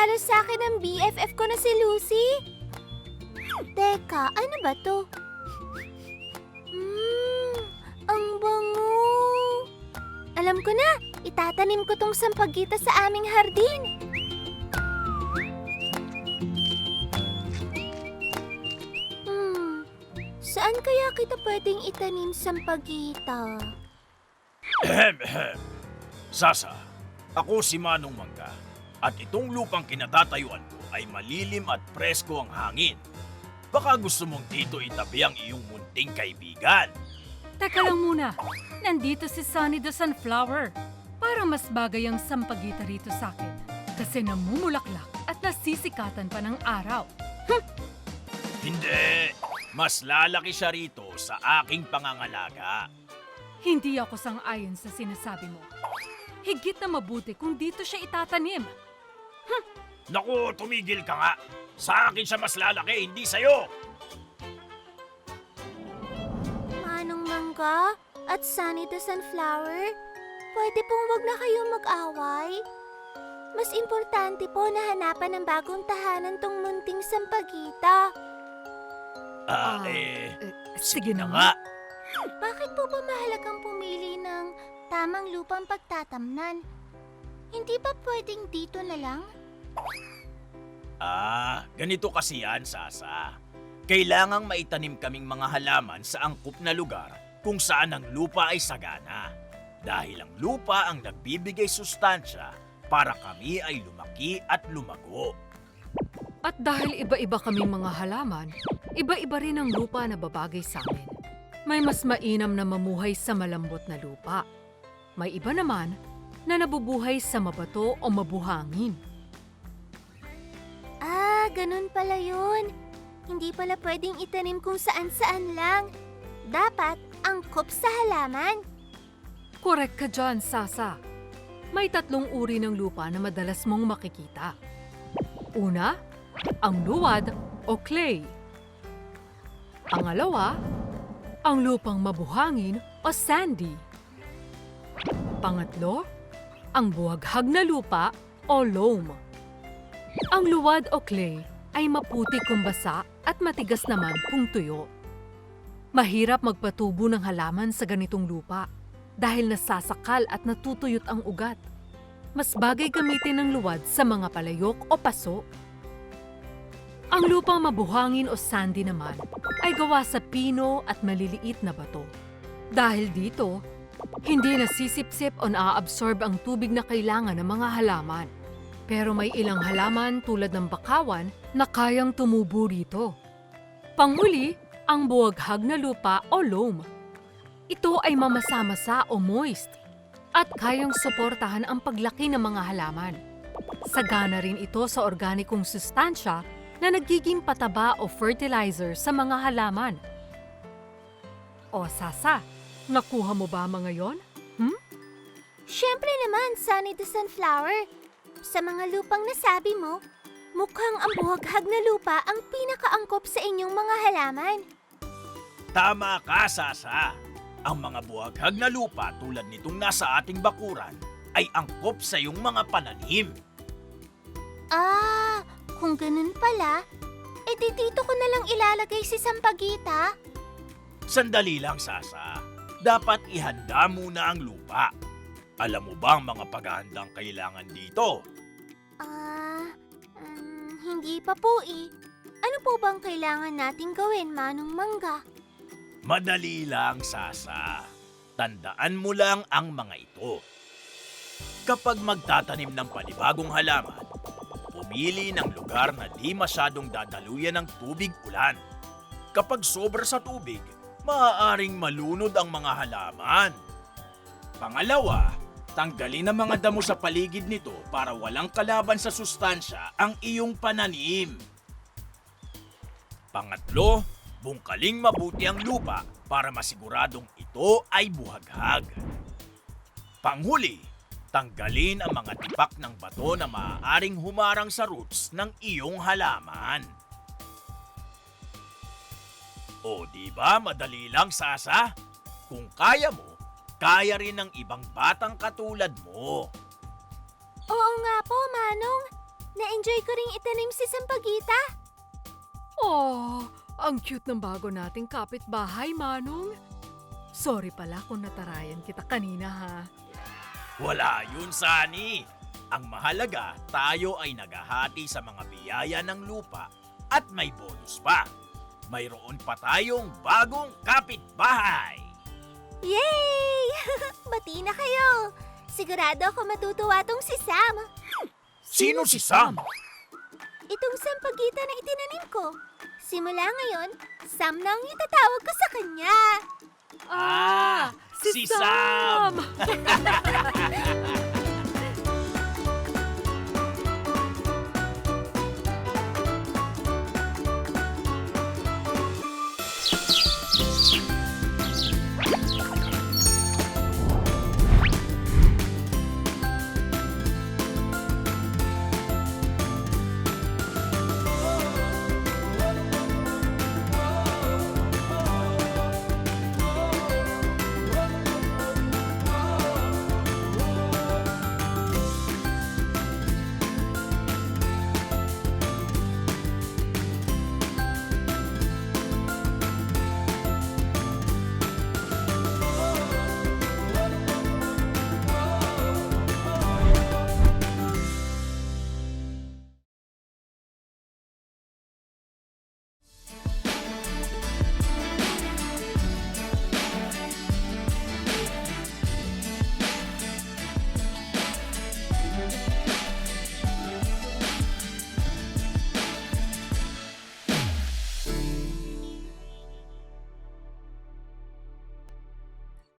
regalo sa akin ng BFF ko na si Lucy. Teka, ano ba to? Ang bango. Alam ko na, itatanim ko tong sampagita sa aming hardin. Saan kaya kita pwedeng itanim sampagita? Sasa, ako si Manong Mangga. At itong lupang kinatatayuan ko ay malilim at presko ang hangin. Baka gusto mong dito itabi ang iyong munting kaibigan. Teka lang muna. Nandito si Sunny the Sunflower. Parang mas bagay ang sampagita rito sa akin. Kasi namumulaklak at nasisikatan pa ng araw. Hindi. Mas lalaki siya rito sa aking pangangalaga. Hindi ako sang-ayon sa sinasabi mo. Higit na mabuti kung dito siya itatanim. Naku, tumigil ka nga. Sa akin siya mas lalaki, hindi sa'yo. Manong Mangga at Sunny the Sunflower, pwede pong wag na kayong mag-away. Mas importante po na hanapan ng bagong tahanan tong munting sampagita. Sige na nga. nga. Bakit po ba mahalagang pumili ng tamang lupang pagtatamnan? Hindi ba pwedeng dito na lang? Ganito kasi yan, Sasa. Kailangang maitanim kaming mga halaman sa angkop na lugar kung saan ang lupa ay sagana. Dahil ang lupa ang nagbibigay sustansya para kami ay lumaki at lumago. At dahil iba-iba kaming mga halaman, iba-iba rin ang lupa na babagay sa amin. May mas mainam na mamuhay sa malambot na lupa. May iba naman na nabubuhay sa mabato o mabuhangin. Ganun pala yun. Hindi pala pwedeng itanim kung saan-saan lang. Dapat angkop sa halaman. Korek ka dyan, Sasa. May 3 uri ng lupa na madalas mong makikita. Una, ang luwad o clay. Pangalawa, ang lupang mabuhangin o sandy. Pangatlo, ang buhaghag na lupa o loam. Ang luwad o clay ay maputi kung basa at matigas naman kung tuyo. Mahirap magpatubo ng halaman sa ganitong lupa dahil nasasakal at natutuyot ang ugat. Mas bagay gamitin ng luwad sa mga palayok o paso. Ang lupang mabuhangin o sandy naman ay gawa sa pino at maliliit na bato. Dahil dito, hindi nasisipsip o naaabsorb ang tubig na kailangan ng mga halaman. Pero may ilang halaman tulad ng bakawan na kayang tumubo rito. Panghuli, ang buwaghag na lupa o loam. Ito ay mamasa-masa o moist at kayang suportahan ang paglaki ng mga halaman. Sagana rin ito sa organikong sustansya na nagiging pataba o fertilizer sa mga halaman. O Sasa, nakuha mo ba mga yon? Siyempre naman, Sunny the Sunflower. Sa mga lupang nasabi mo, mukhang ang buhaghag na lupa ang pinakaangkop sa inyong mga halaman. Tama ka, Sasa. Ang mga buhaghag na lupa tulad nitong nasa ating bakuran ay angkop sa iyong mga pananim. Kung ganun pala, edi dito ko na lang ilalagay si sampagita. Sandali lang, Sasa. Dapat ihanda muna ang lupa. Alam mo ba ang mga paghahandang kailangan dito? Hindi pa po eh. Ano po bang kailangan nating gawin, Manong Mangga? Madali lang, Sasa. Tandaan mo lang ang mga ito. Kapag magtatanim ng panibagong halaman, pumili ng lugar na di masyadong dadaluyan ng tubig ulan. Kapag sobra sa tubig, maaaring malunod ang mga halaman. Pangalawa, tanggalin ang mga damo sa paligid nito para walang kalaban sa sustansya ang iyong pananim. Pangatlo, bungkaling mabuti ang lupa para masiguradong ito ay buhaghag. Panghuli, tanggalin ang mga tipak ng bato na maaaring humarang sa roots ng iyong halaman. O di ba madali lang, Sasa? Kung kaya mo, kaya rin ng ibang batang katulad mo. Oo nga po, Manong. Na-enjoy ko ring itanim si Sampaguita. Oh, ang cute ng bago nating kapitbahay, Manong. Sorry pala kung natarayan kita kanina, ha? Wala yun, Sunny. Ang mahalaga, tayo ay naghahati sa mga biyaya ng lupa at may bonus pa. Mayroon pa tayong bagong kapitbahay. Yay! Bati na kayo! Sigurado ako matutuwa tong si Sam. Sino si Sam? Itong Sampaguita na itinanim ko. Simula ngayon, Sam na ang itatawag ko sa kanya. Ah, si Sam!